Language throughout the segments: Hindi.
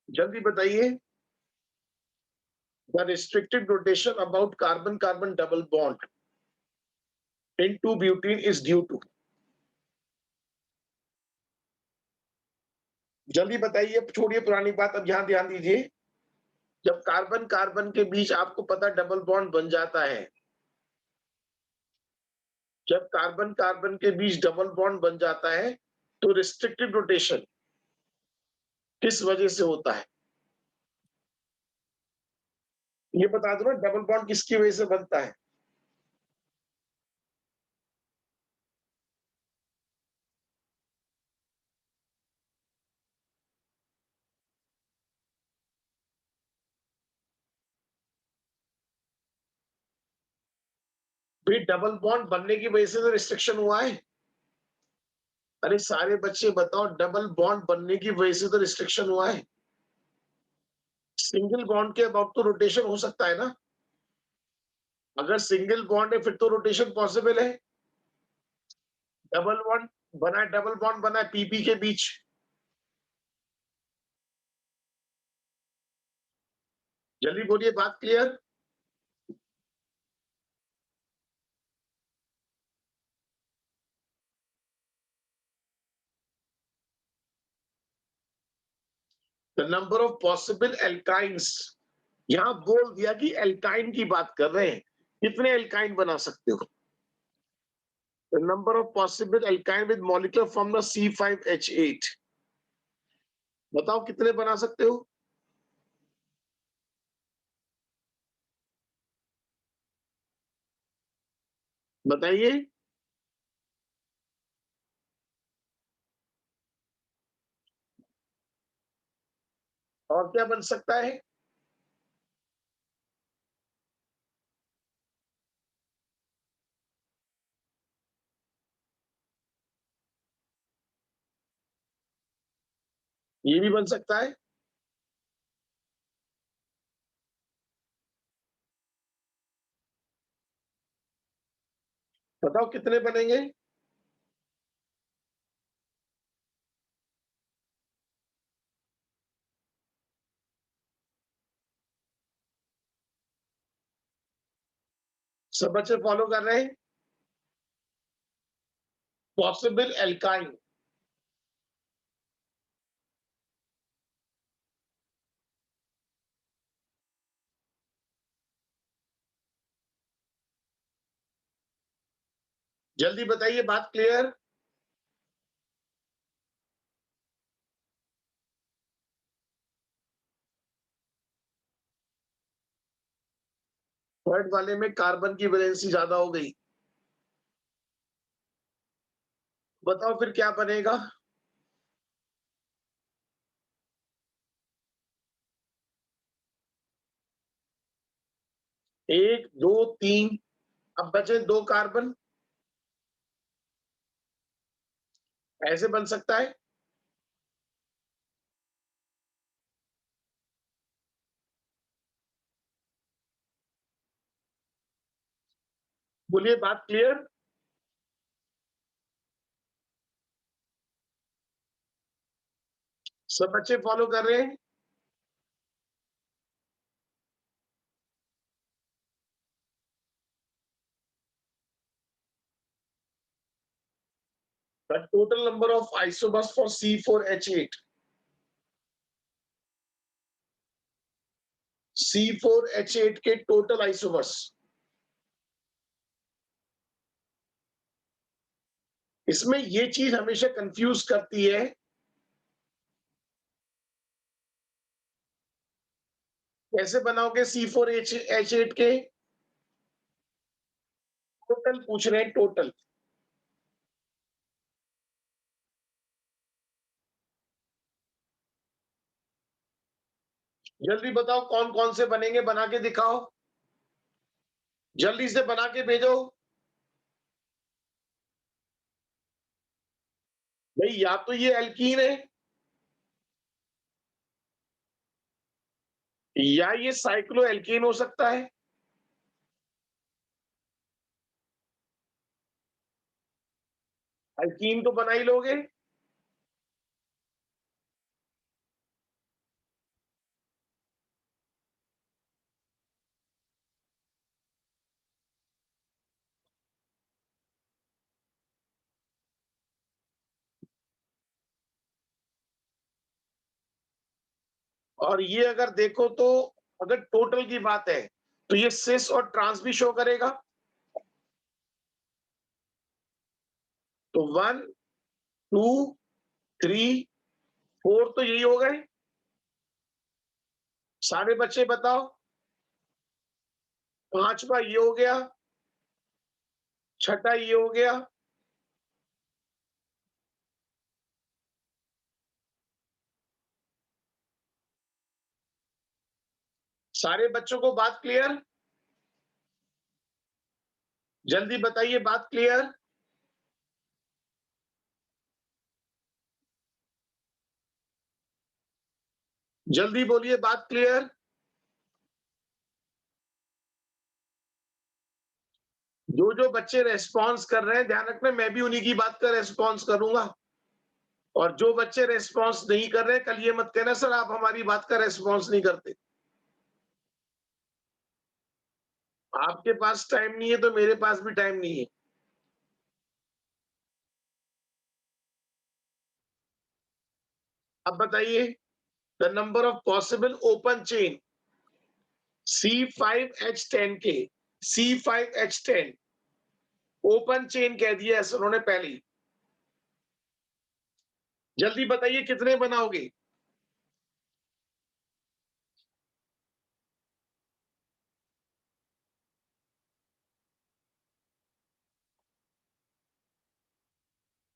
जल्दी बताइए। The restricted rotation about carbon carbon double bond in two butene is due to. जल्दी बताइए, छोड़िए पुरानी बात, अब यहां ध्यान दीजिए। जब कार्बन कार्बन के बीच आपको पता डबल बॉन्ड बन जाता है, जब कार्बन कार्बन के बीच डबल बॉन्ड बन जाता है तो रिस्ट्रिक्टेड रोटेशन किस वजह से होता है? ये बता दो ना, डबल बॉन्ड किसकी वजह से बनता है? भाई डबल बॉन्ड बनने की वजह से तो रिस्ट्रिक्शन हुआ है। अरे सारे बच्चे बताओ, डबल बॉन्ड बनने की वजह से तो रिस्ट्रिक्शन हुआ है। सिंगल बॉन्ड के अबाउट तो रोटेशन हो सकता है ना। अगर सिंगल बॉन्ड है फिर तो रोटेशन पॉसिबल है। डबल बॉन्ड बना है पीपी के बीच। जल्दी बोलिए, बात clear. The number of possible alkynes, यहां बोल दिया कि एल्काइन की बात कर रहे हैं, कितने एल्काइन बना सकते हो? The number of possible alkyne with molecular formula C5H8, बताओ कितने बना सकते हो? बताइए। और क्या बन सकता है? ये भी बन सकता है। बताओ कितने बनेंगे? सब बच्चे फॉलो कर रहे हैं? पॉसिबल एल्काइन, जल्दी बताइए, बात क्लियर। थर्ड वाले में कार्बन की वैलेंसी ज्यादा हो गई। बताओ फिर क्या बनेगा? 1 2 3, अब बचे 2 कार्बन। ऐसे बन सकता है। बोलिए, बात क्लियर। सब बच्चे फॉलो कर रहे हैं? The total number of isomers for C4H8, C4H8 के टोटल आइसोमर्स। इसमें ये चीज हमेशा कंफ्यूज करती है। कैसे बनाओगे C4H8 के? टोटल पूछ रहे हैं, टोटल। जल्दी बताओ कौन कौन से बनेंगे, बना के दिखाओ। जल्दी से बना के भेजो। भाई या तो ये एल्कीन है, या ये साइक्लो एल्कीन हो सकता है। एल्कीन तो बना ही लोगे। और ये अगर देखो तो अगर टोटल की बात है तो ये सिस और ट्रांस भी शो करेगा। तो 1 2 3 4 तो यही हो गए। सारे बच्चे बताओ। पांचवा ये हो गया, छठा ये हो गया, सारे बच्चों को बात क्लियर? जल्दी बताइए, बात क्लियर? जल्दी बोलिए, बात क्लियर? जो जो बच्चे रेस्पॉन्स कर रहे हैं, ध्यान रखना मैं भी उन्हीं की बात का रेस्पॉन्स करूंगा। और जो बच्चे रेस्पॉन्स नहीं कर रहे, कल ये मत कहना सर आप हमारी बात का रेस्पॉन्स नहीं करते। आपके पास टाइम नहीं है तो मेरे पास भी टाइम नहीं है। अब बताइए, the number of possible open chain C5H10 के, C5H10 ओपन चेन कह दिया है उन्होंने पहले ही। जल्दी बताइए कितने बनाओगे?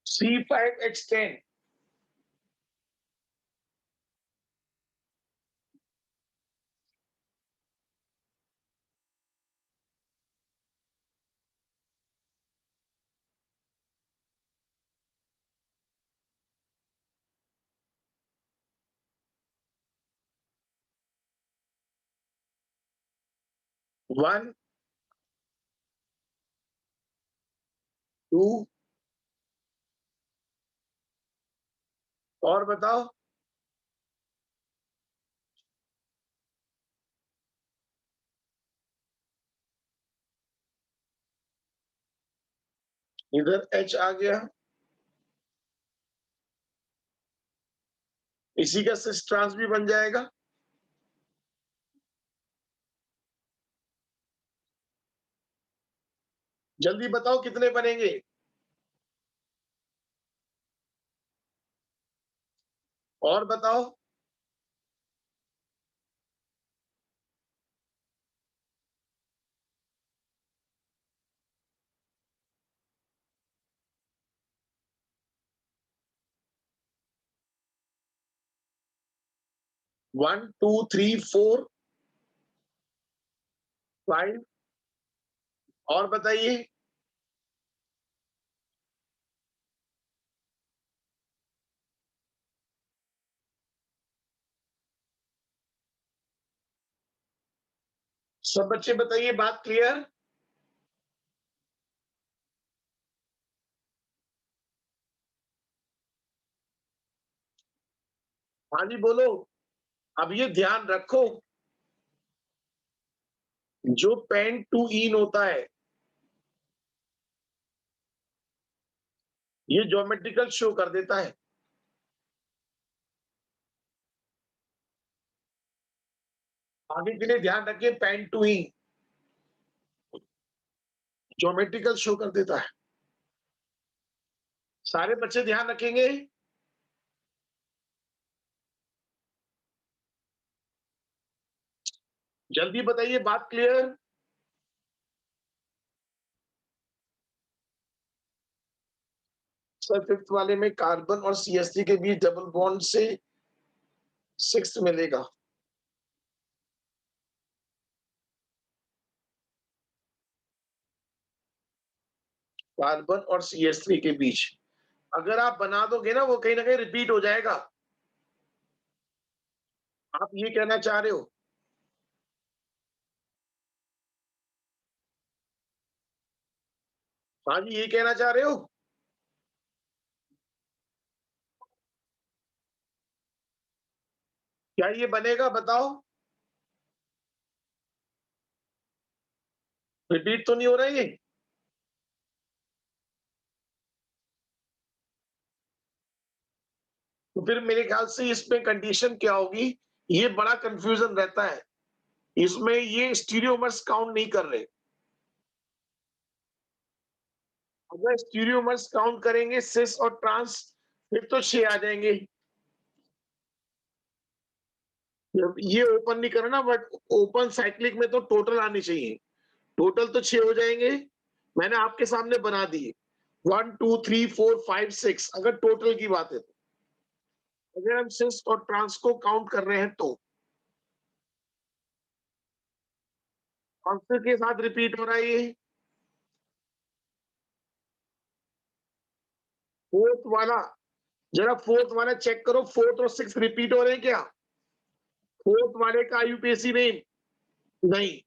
C5H10 1 2 और बताओ। इधर H आ गया, इसी का सिस ट्रांस भी बन जाएगा। जल्दी बताओ कितने बनेंगे? और बताओ। 1 2 3 4 5 और बताइए। सब बच्चे बताइए, बात क्लियर? हाँ जी बोलो। अब ये ध्यान रखो, जो पेन टू इन होता है ये ज्योमेट्रिकल शो कर देता है। आगे के लिए ध्यान रखिए, pent two ene geometrical show कर देता है। सारे बच्चे ध्यान रखेंगे। जल्दी बताइए, बात क्लियर? सर फिफ्थ वाले में कार्बन और CH3 के बीच डबल बॉन्ड से सिक्स मिलेगा। कार्बन और CH3 के बीच अगर आप बना दोगे ना, वो कहीं ना कहीं रिपीट हो जाएगा। आप ये कहना चाह रहे हो? हाँ जी, ये कहना चाह रहे हो? क्या ये बनेगा बताओ? रिपीट तो नहीं हो रहा है ये? तो फिर मेरे ख्याल से इसमें कंडीशन क्या होगी, ये बड़ा कंफ्यूजन रहता है। इसमें ये स्टीरियोमर्स काउंट नहीं कर रहे। अगर स्टीरियोमर्स काउंट करेंगे सिस और ट्रांस, फिर तो 6 आ जाएंगे। ये ओपन नहीं करना, बट ओपन साइक्लिक में तो टोटल आनी चाहिए। टोटल तो 6 हो जाएंगे। मैंने आपके सामने बना दिए 1 2 3 4 5 6, अगर टोटल की बात है तो। अगर हम सिस और ट्रांस को काउंट कर रहे हैं तो कौन के साथ रिपीट हो रहा है ये? फोर्थ वाला। जरा फोर्थ वाला चेक करो, 4 और 6 रिपीट हो रहे हैं क्या? फोर्थ वाले का आईयूपीएसी नेम नहीं।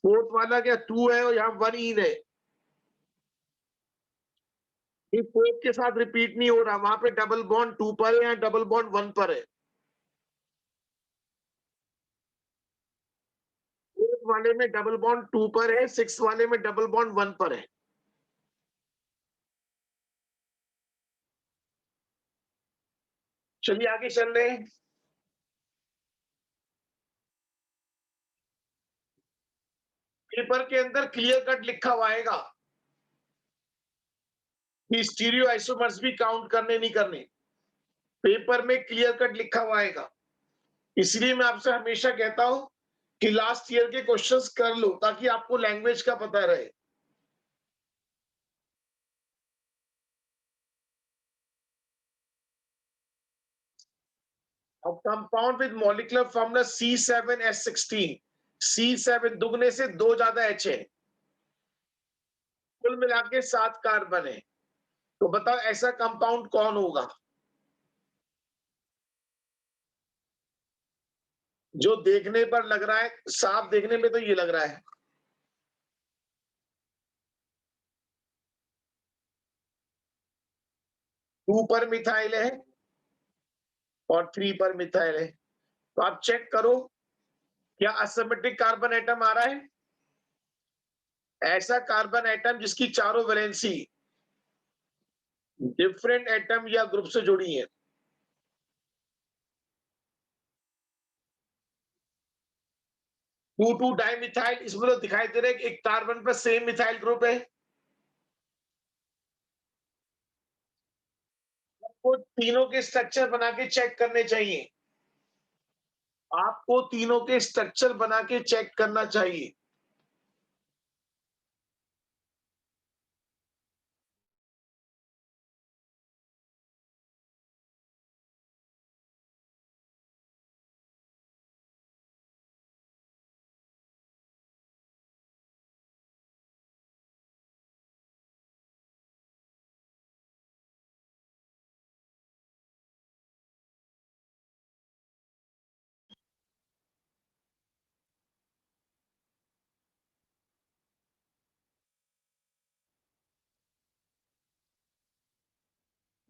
फोर्थ वाला क्या 2 है और यहाँ 1 इन है। ये फोर्थ के साथ रिपीट नहीं हो रहा, वहां पे डबल बॉन्ड 2 पर है या डबल बॉन्ड 1 पर है। फोर्थ वाले में डबल बॉन्ड 2 पर है, 6 वाले में डबल बॉन्ड 1 पर है। चलिए आगे चल रहे हैं। पेपर के अंदर क्लियर कट लिखा हुआ आएगा कि स्टीरियो आइसोमर्स भी काउंट करने नहीं करने। पेपर में क्लियर कट लिखा हुआ आएगा। इसलिए मैं आपसे हमेशा कहता हूं कि लास्ट ईयर के क्वेश्चंस कर लो, ताकि आपको लैंग्वेज का पता रहे। अब compound with molecular formula C7H16। C7 दुगने से 2 ज्यादा H है, कुल मिला के 7 कार्बन है। तो बताओ ऐसा कंपाउंड कौन होगा? जो देखने पर लग रहा है, साफ देखने में तो ये लग रहा है। 2 पर मिथाइल है और 3 पर मिथाइल है। तो आप चेक करो, क्या असिमेट्रिक कार्बन एटम आ रहा है? ऐसा कार्बन एटम जिसकी चारों वैलेंसी डिफरेंट एटम या ग्रुप से जुड़ी है। 2 डाइमिथाइल, इसमें तो दिखाई दे रहा है कि एक कार्बन पर सेम मिथाइल ग्रुप है। आपको तीनों के स्ट्रक्चर बना के चेक करने चाहिए। आपको तीनों के स्ट्रक्चर बना के चेक करना चाहिए।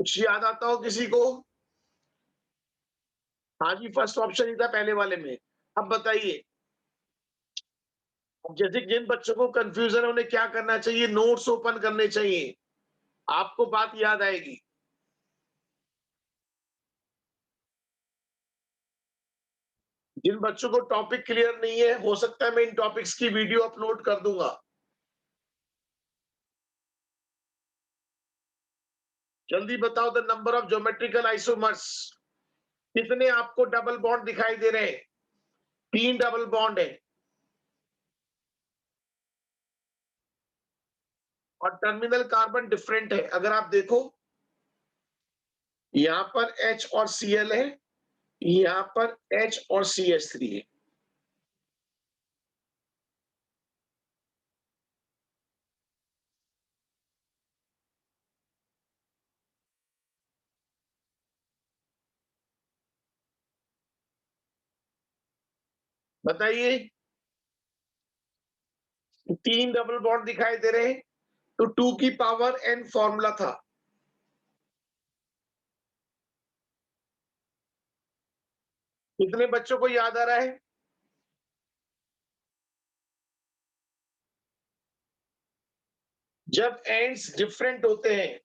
कुछ याद आता हो किसी को? हाँ जी, फर्स्ट ऑप्शन ही था पहले वाले में। अब बताइए। अब जैसे जिन बच्चों को कंफ्यूजन है उन्हें क्या करना चाहिए? नोट्स ओपन करने चाहिए, आपको बात याद आएगी। जिन बच्चों को टॉपिक क्लियर नहीं है, हो सकता है मैं इन टॉपिक्स की वीडियो अपलोड कर दूंगा। जल्दी बताओ, the number of geometrical isomers. कितने आपको डबल बॉन्ड दिखाई दे रहे हैं? 3 डबल बॉन्ड है और टर्मिनल कार्बन डिफरेंट है। अगर आप देखो, यहाँ पर H और Cl है, यहाँ पर H और CH3 है। बताइए, 3 डबल बॉन्ड दिखाई दे रहे हैं, तो 2 की पावर n फॉर्मूला था। कितने बच्चों को याद आ रहा है? जब एंड्स डिफरेंट होते हैं,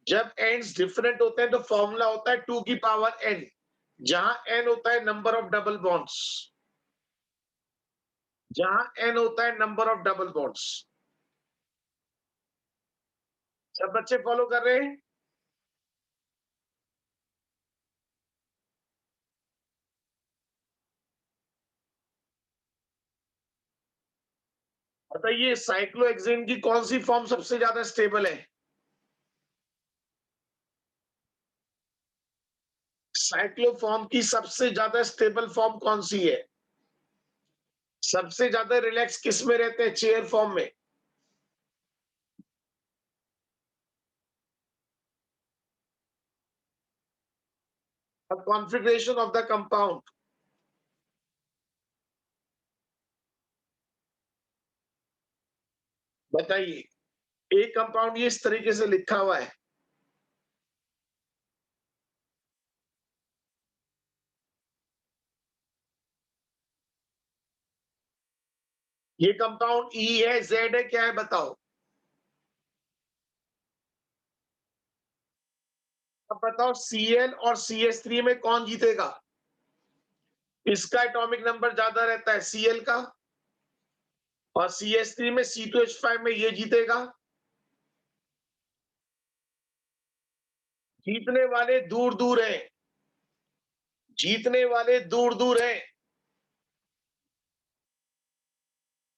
जब एंड्स डिफरेंट होते हैं तो फॉर्मूला होता है 2 की पावर n। जहां n होता है नंबर ऑफ डबल बॉन्ड्स, जहां n होता है नंबर ऑफ डबल बॉन्ड्स। सब बच्चे फॉलो कर रहे हैं? बताइए साइक्लोहेक्सेन की कौन सी फॉर्म सबसे ज्यादा स्टेबल है? साइक्लोफॉर्म की सबसे ज्यादा स्टेबल फॉर्म कौन सी है? सबसे ज्यादा रिलैक्स किस में रहते हैं? चेयर फॉर्म में। अब कॉन्फ़िगरेशन ऑफ द कंपाउंड बताइए। एक कंपाउंड ये इस तरीके से लिखा हुआ है। ये कंपाउंड ई है, जेड है, क्या है बताओ? अब बताओ Cl और CH3 में कौन जीतेगा? इसका एटॉमिक नंबर ज्यादा रहता है Cl का, और CH3 में C2H5 में ये जीतेगा। जीतने वाले दूर दूर हैं, जीतने वाले दूर दूर हैं,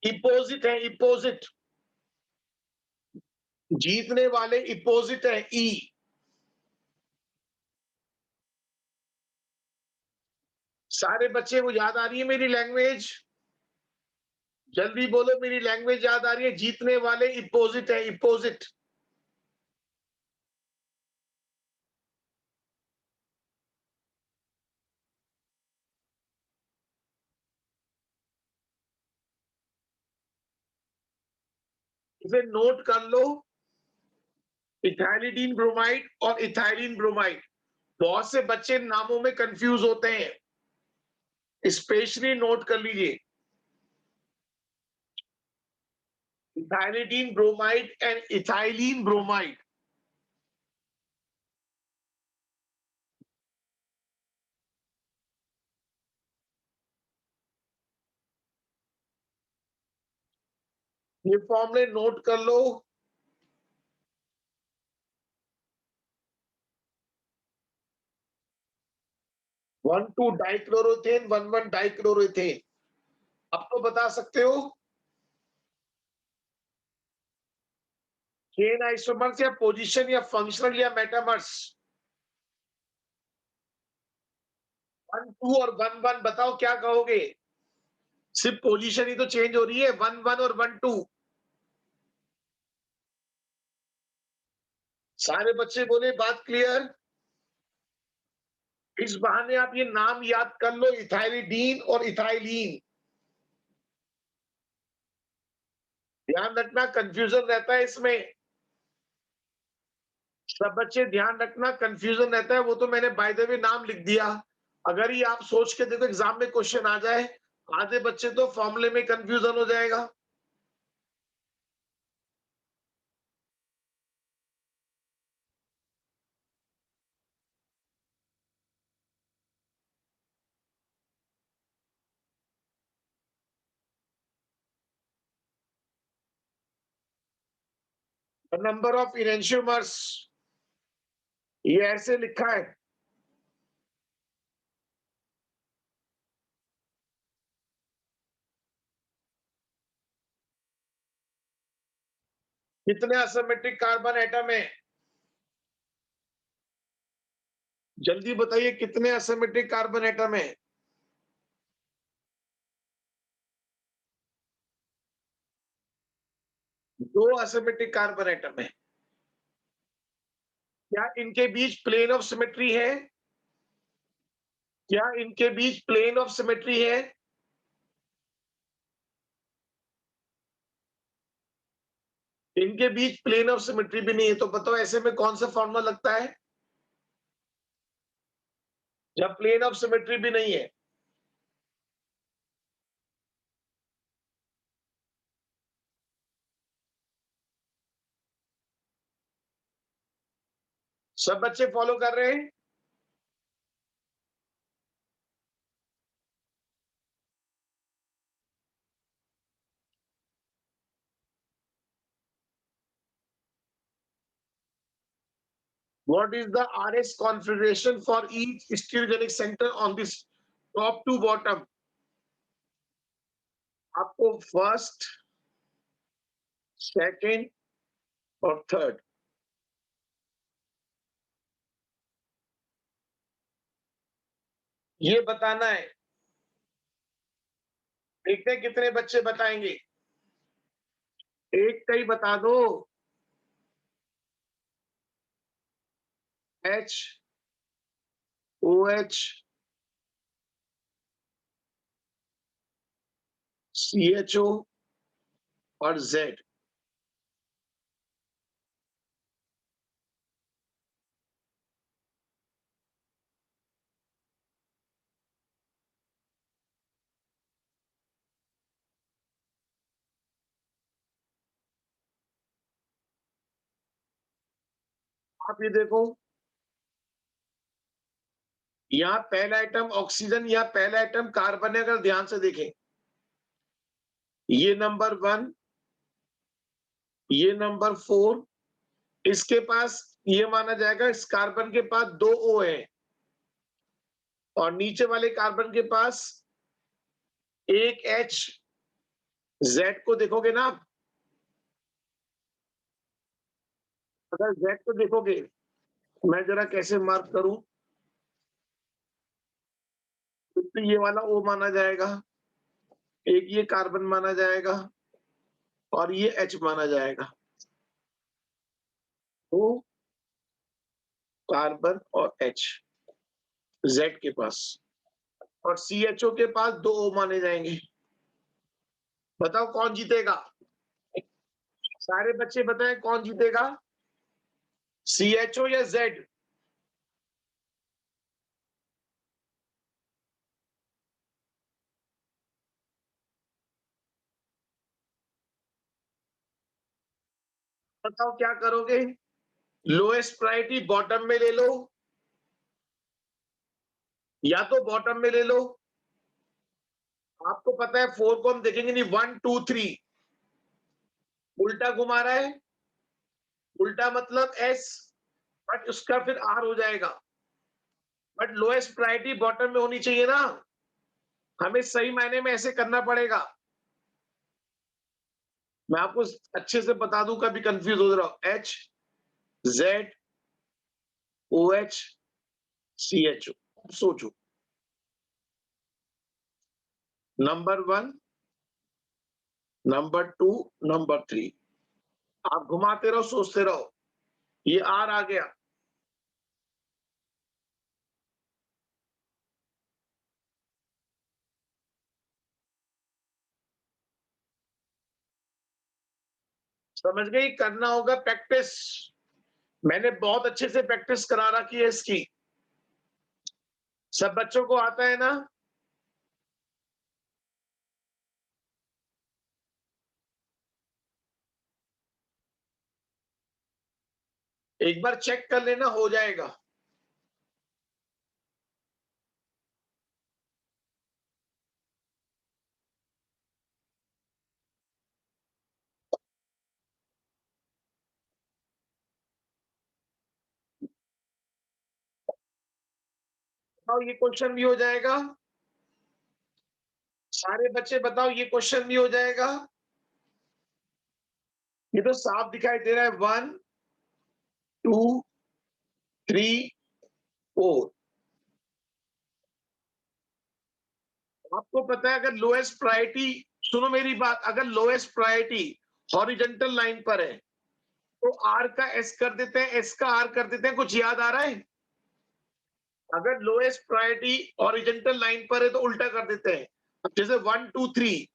इपोजिट है, इपोजिट। जीतने वाले इपोजिट है, ई। सारे बच्चे को याद आ रही है मेरी लैंग्वेज? जल्दी बोलो, मेरी लैंग्वेज याद आ रही है? जीतने वाले इपोजिट है, इपोजिट। इसे नोट कर लो। इथाइलिडीन ब्रोमाइड और इथाइलिन ब्रोमाइड, बहुत से बच्चे नामों में कंफ्यूज होते हैं, स्पेशली नोट कर लीजिए। Ethylidene bromide and ethylene bromide. ये फॉर्मूले नोट कर लो। 1,2 डाइक्लोरोथेन, 1,1 डाइक्लोरोथेन। अब तो बता सकते हो चेन आइसोमर्स या पोजीशन या फंक्शनल या मेटामर्स? 1,2 और 1,1 बताओ क्या कहोगे? सिर्फ पोजीशन ही तो चेंज हो रही है, 1,1 और 1,2। सारे बच्चे बोले बात क्लियर? इस बहाने आप ये नाम याद कर लो, इथाइलिडीन और इथाइलीन। ध्यान रखना, कंफ्यूजन रहता है इसमें। सब बच्चे ध्यान रखना, कंफ्यूजन रहता है। वो तो मैंने बाय द वे नाम लिख दिया। अगर ही आप सोच के देखो एग्जाम में क्वेश्चन आ जाए, आधे बच्चे तो फॉर्मूले में कंफ्यूजन हो जाएगा। नंबर ऑफ इरेंशियोमर्स ये ऐसे लिखा है। कितने असिमेट्रिक कार्बन एटम है? जल्दी बताइए, कितने असिमेट्रिक कार्बन एटम है? 2 असिमेट्रिक कार्बन एटम है। क्या इनके बीच प्लेन ऑफ सिमेट्री है? क्या इनके बीच प्लेन ऑफ सिमेट्री है? इनके बीच प्लेन ऑफ सिमेट्री भी नहीं है, तो बताओ ऐसे में कौन सा फॉर्मूला लगता है जब प्लेन ऑफ सिमेट्री भी नहीं है? सब बच्चे फॉलो कर रहे हैं? What is the RS configuration for each stereogenic center on this top to bottom? आपको फर्स्ट, सेकंड और थर्ड ये बताना है। देखते हैं कितने बच्चे बताएंगे। एक का ही बता दो। H, OH, CHO और Z। आप ये देखो, यहाँ पहला आइटम ऑक्सीजन, यहाँ पहला आइटम कार्बन है। अगर ध्यान से देखें, ये नंबर 1, ये नंबर 4, इसके पास ये माना जाएगा इस कार्बन के पास 2 O है और नीचे वाले कार्बन के पास एक H। Z को देखोगे ना आप, अगर Z को देखोगे, मैं जरा कैसे मार्क करूं, तो ये वाला O माना जाएगा, एक ये कार्बन माना जाएगा और ये H माना जाएगा। O, कार्बन और H Z के पास, और CHO के पास 2 O माने जाएंगे। बताओ कौन जीतेगा? सारे बच्चे बताएं कौन जीतेगा, CHO या Z? बताओ क्या करोगे? लोएस्ट प्रायोरिटी बॉटम में ले लो, या तो बॉटम में ले लो। आपको पता है 4 को हम देखेंगे नहीं, 1 2 3 उल्टा घुमा रहा है। उल्टा मतलब S, बट उसका फिर R हो जाएगा। बट लोएस्ट प्रायोरिटी बॉटम में होनी चाहिए ना, हमें सही मायने में ऐसे करना पड़ेगा। मैं आपको अच्छे से बता दूं, कभी कंफ्यूज हो रहा हो। H, Z, OH, CHO। सोचो, नंबर 1, नंबर 2, नंबर 3। आप घुमाते रहो, सोचते रहो। ये R आ गया, समझ गई? करना होगा प्रैक्टिस। मैंने बहुत अच्छे से प्रैक्टिस करा रखी है इसकी। सब बच्चों को आता है ना? एक बार चेक कर लेना, हो जाएगा। बताओ ये क्वेश्चन भी हो जाएगा। सारे बच्चे बताओ ये क्वेश्चन भी हो जाएगा। ये तो साफ दिखाई दे रहा है, 1 2 3 4। आपको पता है, अगर लोएस्ट प्रायोरिटी, सुनो मेरी बात, अगर लोएस्ट प्रायोरिटी हॉरिजेंटल लाइन पर है तो आर का एस कर देते हैं, एस का आर कर देते हैं। कुछ याद आ रहा है? अगर लोएस्ट प्रायोरिटी हॉरिजेंटल लाइन पर है तो उल्टा कर देते हैं। अब जैसे 1 2 3,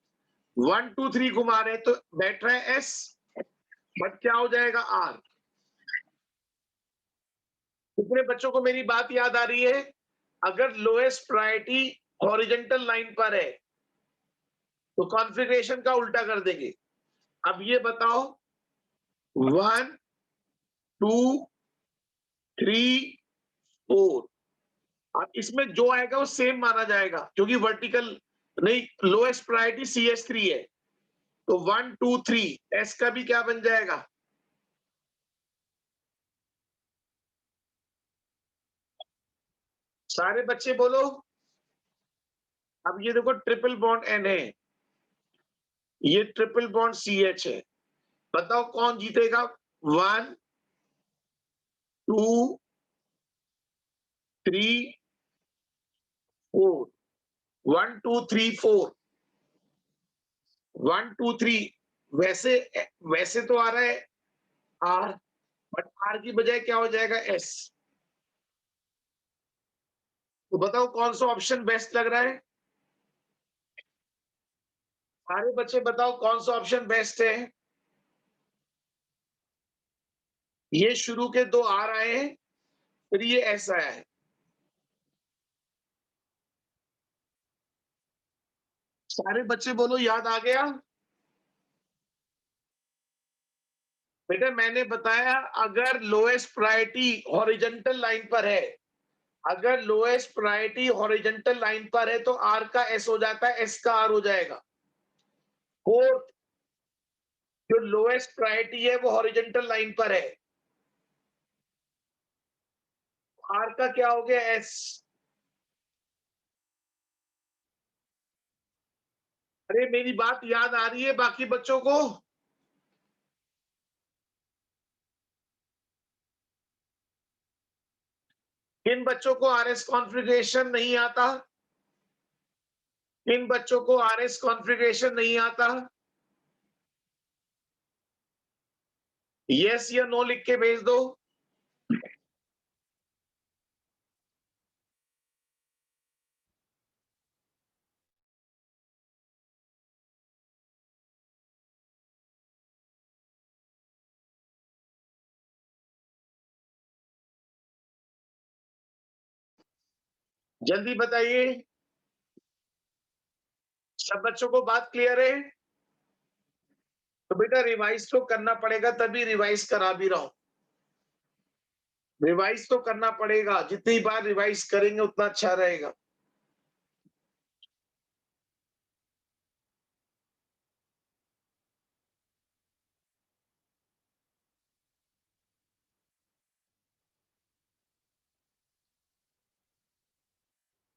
1 2 3 घुमा रहे हैं तो बैठ रहा है एस, बट क्या हो जाएगा, आर। कितने बच्चों को मेरी बात याद आ रही है? अगर लोएस्ट प्रायोरिटी हॉरिजेंटल लाइन पर है तो कॉन्फ़िगरेशन का उल्टा कर देंगे। अब ये बताओ, 1 2 3 4, अब इसमें जो आएगा वो सेम माना जाएगा, क्योंकि वर्टिकल नहीं, लोएस्ट प्रायोरिटी CS3 है। तो 1 2 3 एस का भी क्या बन जाएगा? सारे बच्चे बोलो। अब ये देखो ट्रिपल बॉन्ड एन है, ये ट्रिपल बॉन्ड सी एच है। बताओ कौन जीतेगा? 1 2 3 4। 1 2 3 4। 1 2 3। वैसे वैसे तो आ रहा है आर, बट आर की बजाय क्या हो जाएगा? एस। तो बताओ कौन सा ऑप्शन बेस्ट लग रहा है? सारे बच्चे बताओ कौन सा ऑप्शन बेस्ट है? ये शुरू के दो आर आए हैं, फिर ये एस आया है। सारे बच्चे बोलो याद आ गया? बेटा मैंने बताया, अगर लोएस्ट प्रायोरिटी हॉरिजॉन्टल लाइन पर है, अगर लोएस्ट प्रायोरिटी हॉरिजॉन्टल लाइन पर है तो आर का एस हो जाता है, एस का आर हो जाएगा। फोर्थ, जो लोएस्ट प्रायोरिटी है वो हॉरिजॉन्टल लाइन पर है, आर का क्या हो गया? एस। अरे मेरी बात याद आ रही है बाकी बच्चों को? किन बच्चों को आरएस कॉन्फ़िगरेशन नहीं आता? किन बच्चों को आरएस कॉन्फ़िगरेशन नहीं आता? यस या नो लिख के भेज दो। जल्दी बताइए। सब बच्चों को बात क्लियर है? तो बेटा रिवाइज तो करना पड़ेगा, तभी रिवाइज करा भी रहा हूं। रिवाइज तो करना पड़ेगा, जितनी बार रिवाइज करेंगे उतना अच्छा रहेगा।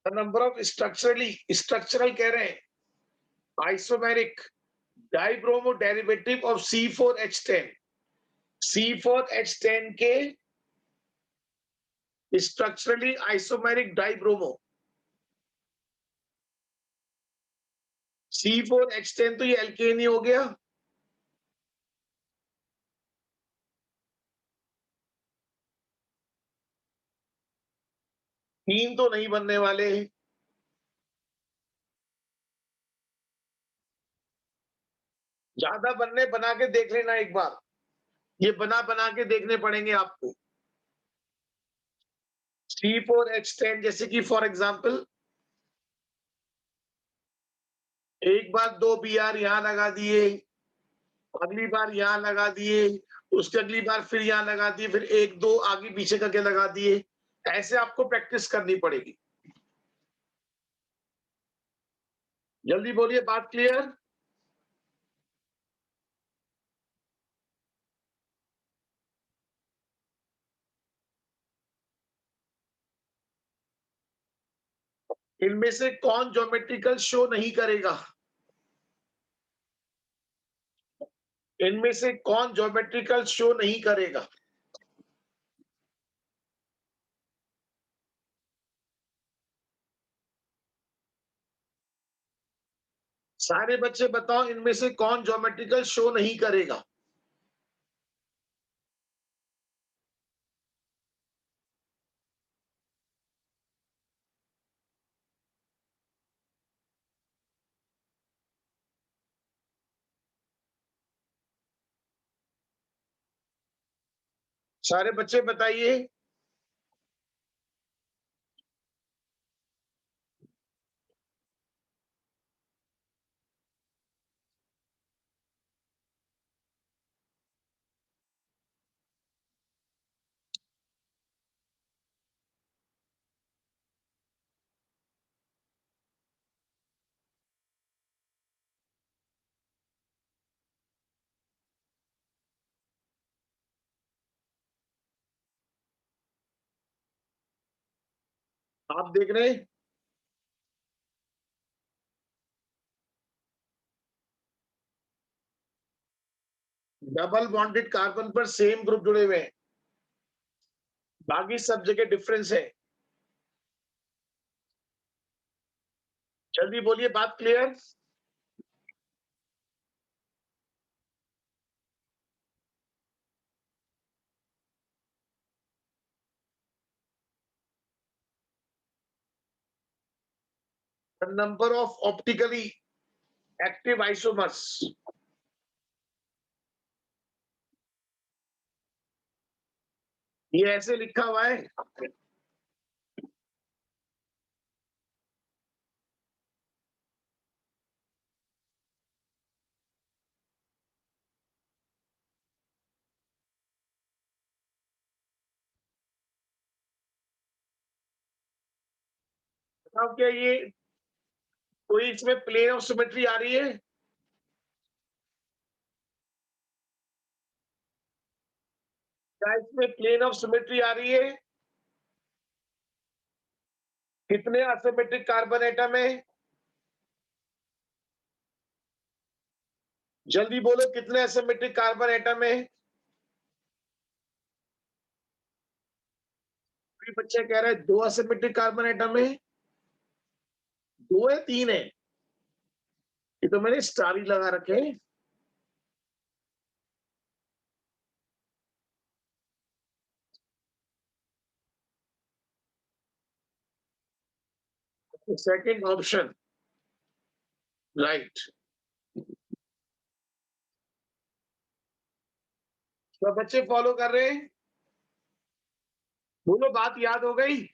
द नंबर ऑफ स्ट्रक्चरल कह रहे हैं, isomeric dibromo derivative of C4H10। C4H10 के स्ट्रक्चरली आइसोमेरिक डाइब्रोमो। C4H10 तो ये एल्केन ही हो गया। तीन तो नहीं बनने वाले। ज्यादा बनने, बना के देख लेना एक बार। ये बना बना के देखने पड़ेंगे आपको। C4H10 जैसे कि फॉर एग्जांपल, एक बार 2 Br यहां लगा दिए, अगली बार यहां लगा दिए, उसके अगली बार फिर यहां लगा दिए, फिर एक दो आगे पीछे करके लगा दिए। ऐसे आपको प्रैक्टिस करनी पड़ेगी। जल्दी बोलिए, बात क्लियर? इनमें से कौन ज्योमेट्रिकल शो नहीं करेगा? इनमें से कौन ज्योमेट्रिकल शो नहीं करेगा? सारे बच्चे बताओ, इनमें से कौन ज्योमेट्रिकल शो नहीं करेगा? सारे बच्चे बताइए। आप देख रहे हैं डबल बॉन्डेड कार्बन पर सेम ग्रुप जुड़े हुए हैं, बाकी सब जगह डिफरेंस है। जल्दी बोलिए, बात clear? The number of optically active isomers, ये ऐसे लिखा हुआ है। बताओ क्या ये कोई इसमें प्लेन ऑफ सिमेट्री आ रही है? क्या इसमें प्लेन ऑफ सिमेट्री आ रही है? कितने असिमेट्रिक कार्बन एटम है? जल्दी बोलो, कितने असिमेट्रिक कार्बन एटम है? कोई बच्चे कह रहे हैं 2 असिमेट्रिक कार्बन एटम है। 2 है, 3 है? ये तो मैंने स्टार ही लगा रखे हैं। Second option right. तो बच्चे फॉलो कर रहे हैं? बोलो, बात याद हो गई?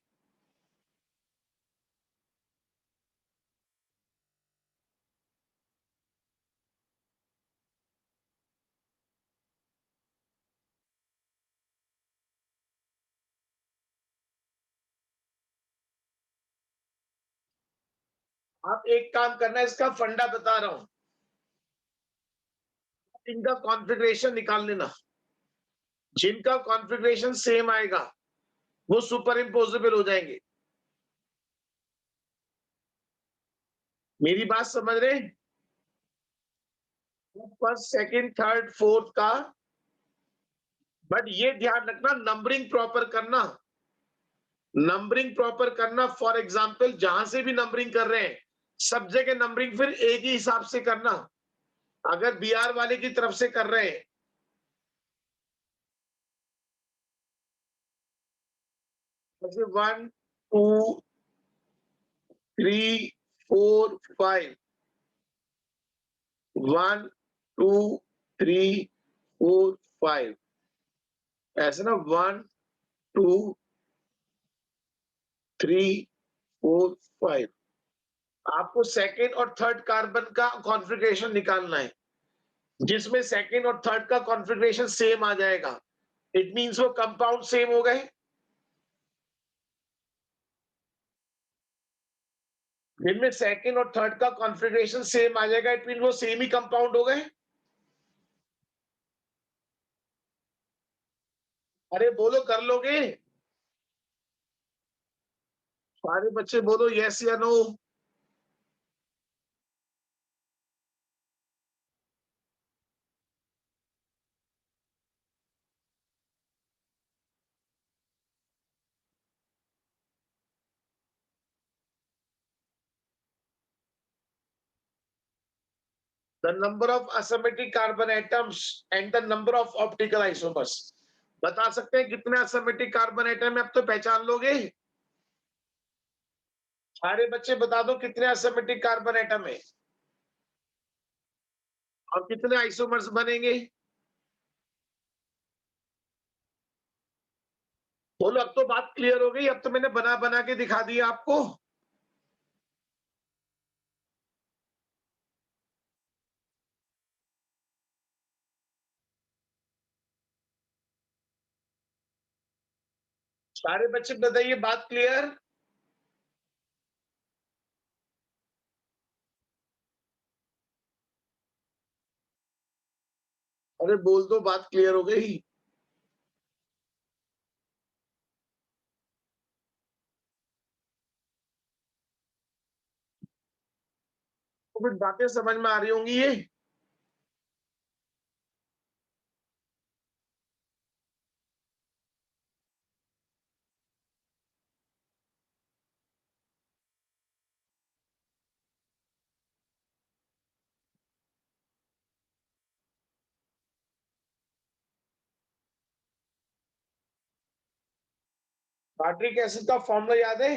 आप एक काम करना, इसका फंडा बता रहा हूं, इनका कॉन्फ़िगरेशन निकाल लेना। जिनका कॉन्फ़िगरेशन सेम आएगा वो सुपर इम्पोजिबल हो जाएंगे। मेरी बात समझ रहे हैं? फर्स्ट, सेकंड, थर्ड, फोर्थ का, बट ये ध्यान रखना नंबरिंग प्रॉपर करना। नंबरिंग प्रॉपर करना, फॉर एग्जांपल जहां से भी नंबरिंग कर रहे हैं सब जगह नंबरिंग फिर एक ही हिसाब से करना। अगर बीआर वाले की तरफ से कर रहे हैं, जैसे 1 2 3 4 5, 1 2 3 4 5, ऐसे ना 1 2 3 4 5। आपको सेकेंड और थर्ड कार्बन का कॉन्फ़िगरेशन निकालना है, जिसमें सेकेंड और थर्ड का कॉन्फ़िगरेशन सेम आ जाएगा, इट मींस वो कंपाउंड सेम हो गए। जिनमें सेकेंड और थर्ड का कॉन्फ़िगरेशन सेम आ जाएगा, इट मीन वो सेम ही कंपाउंड हो गए। अरे बोलो, कर लोगे? सारे बच्चे बोलो यस या no. The number of asymmetric carbon atoms and the number of optical isomers. बता सकते हैं कितने असमेटिक कार्बन एटम है? अब तो पहचान लोगे। सारे बच्चे बता दो कितने असमेटिक कार्बन एटम है और कितने आइसोमर्स बनेंगे। बोलो, अब तो बात क्लियर हो गई? अब तो मैंने बना बना के दिखा दिया आपको। सारे बच्चे बताइए, बात क्लियर? अरे बोल दो, बात क्लियर हो गई? कुछ बातें समझ में आ रही होंगी ये? टार्ट्रिक एसिड का फॉर्मूला याद है?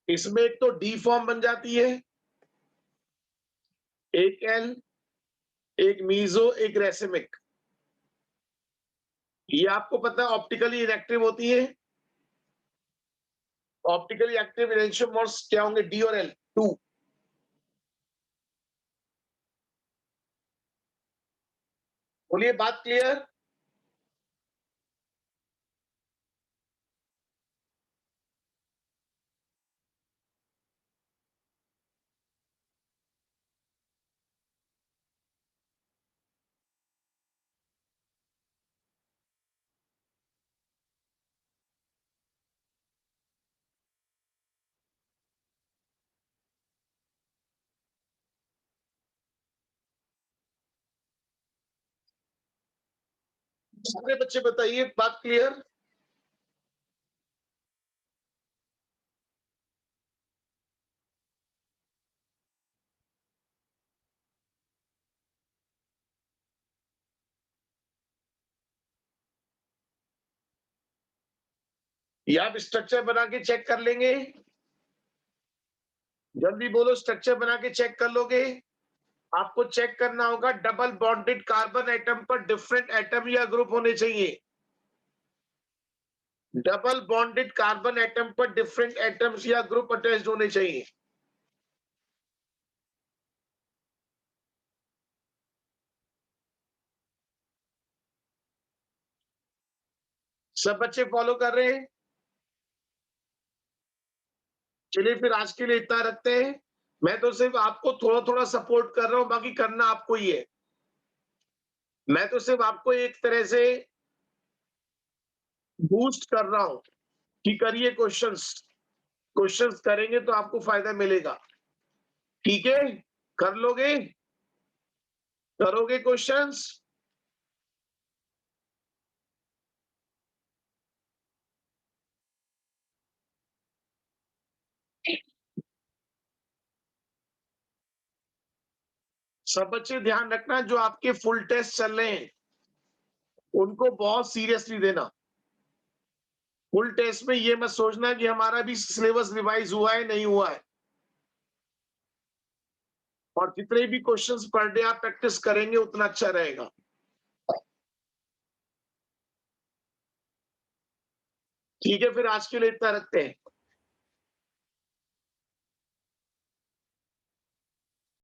इसमें एक तो डी फॉर्म बन जाती है, एक एल, एक मीजो, एक रेसिमिक। ये आपको पता है ऑप्टिकली इनएक्टिव होती है। ऑप्टिकली एक्टिव इलेक्ट्रोमोर्स क्या होंगे? डी और एल, टू। बोलिए, बात क्लियर? सारे बच्चे बताइए, बात क्लियर? ये आप स्ट्रक्चर बना के चेक कर लेंगे? जल्दी बोलो, स्ट्रक्चर बना के चेक कर लोगे? आपको चेक करना होगा डबल बॉन्डेड कार्बन एटम पर डिफरेंट एटम या ग्रुप होने चाहिए। डबल बॉन्डेड कार्बन एटम पर डिफरेंट एटम्स या ग्रुप अटैच्ड होने चाहिए। सब बच्चे फॉलो कर रहे हैं? चलिए फिर आज के लिए इतना रखते हैं। मैं तो सिर्फ आपको थोड़ा थोड़ा सपोर्ट कर रहा हूं, बाकी करना आपको ही है। मैं तो सिर्फ आपको एक तरह से बूस्ट कर रहा हूं कि करिए क्वेश्चंस। क्वेश्चंस करेंगे तो आपको फायदा मिलेगा। ठीक है? कर लोगे? करोगे क्वेश्चंस? सब बच्चे ध्यान रखना, जो आपके फुल टेस्ट चल रहे हैं उनको बहुत सीरियसली देना। फुल टेस्ट में ये मत सोचना कि हमारा भी सिलेबस रिवाइज हुआ है, नहीं हुआ है। और जितने भी क्वेश्चंस पर डे आप प्रैक्टिस करेंगे उतना अच्छा रहेगा। ठीक है, फिर आज के लिए इतना रखते हैं।